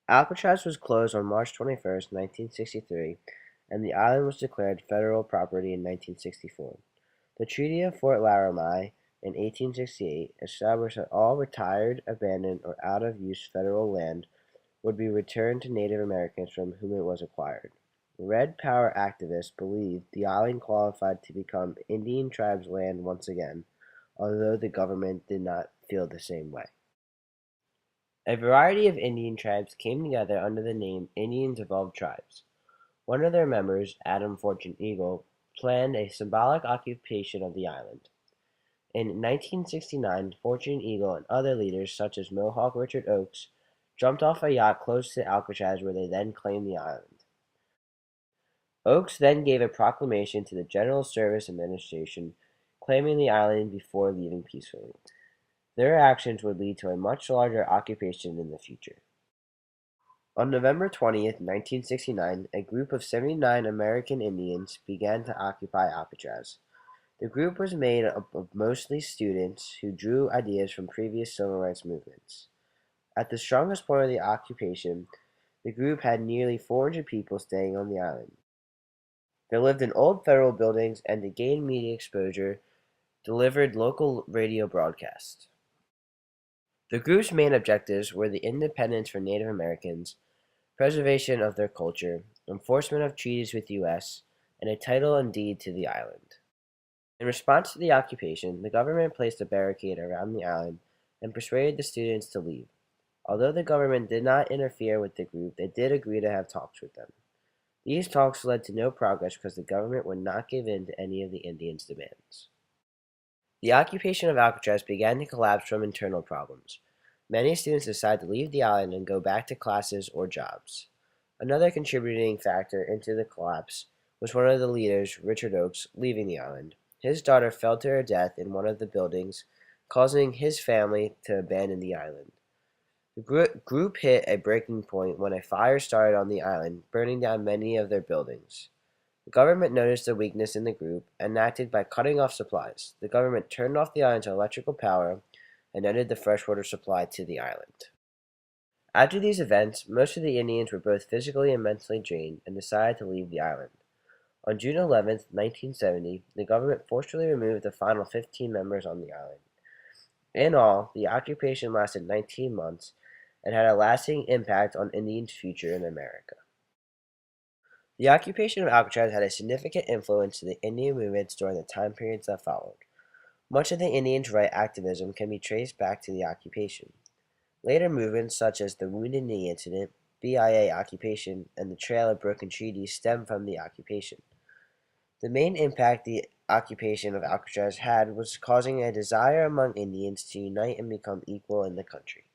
Alcatraz was closed on March 21st, 1963, and the island was declared federal property in 1964. The Treaty of Fort Laramie in 1868 established that all retired, abandoned, or out-of-use federal land would be returned to Native Americans from whom it was acquired. Red Power activists believed the island qualified to become Indian tribes' land once again, although the government did not feel the same way. A variety of Indian tribes came together under the name Indians of All Tribes. One of their members, Adam Fortune Eagle, planned a symbolic occupation of the island. In 1969, Fortune Eagle and other leaders such as Mohawk Richard Oakes jumped off a yacht close to Alcatraz where they then claimed the island. Oakes then gave a proclamation to the General Service Administration claiming the island before leaving peacefully. Their actions would lead to a much larger occupation in the future. On November 20th, 1969, a group of 79 American Indians began to occupy Alcatraz. The group was made up of mostly students who drew ideas from previous civil rights movements. At the strongest point of the occupation, the group had nearly 400 people staying on the island. They lived in old federal buildings and, to gain media exposure, delivered local radio broadcasts. The group's main objectives were the independence for Native Americans, preservation of their culture, enforcement of treaties with the U.S., and a title and deed to the island. In response to the occupation, the government placed a barricade around the island and persuaded the students to leave. Although the government did not interfere with the group, they did agree to have talks with them. These talks led to no progress because the government would not give in to any of the Indians' demands. The occupation of Alcatraz began to collapse from internal problems. Many students decided to leave the island and go back to classes or jobs. Another contributing factor into the collapse was one of the leaders, Richard Oakes, leaving the island. His daughter fell to her death in one of the buildings, causing his family to abandon the island. The group hit a breaking point when a fire started on the island, burning down many of their buildings. The government noticed the weakness in the group and acted by cutting off supplies. The government turned off the island's electrical power and ended the freshwater supply to the island. After these events, most of the Indians were both physically and mentally drained and decided to leave the island. On June 11th, 1970, the government forcibly removed the final 15 members on the island. In all, the occupation lasted 19 months and had a lasting impact on Indians' future in America. The occupation of Alcatraz had a significant influence to the Indian movements during the time periods that followed. Much of the Indians' right activism can be traced back to the occupation. Later movements such as the Wounded Knee Incident, BIA occupation, and the Trail of Broken Treaties stem from the occupation. The main impact the occupation of Alcatraz had was causing a desire among Indians to unite and become equal in the country.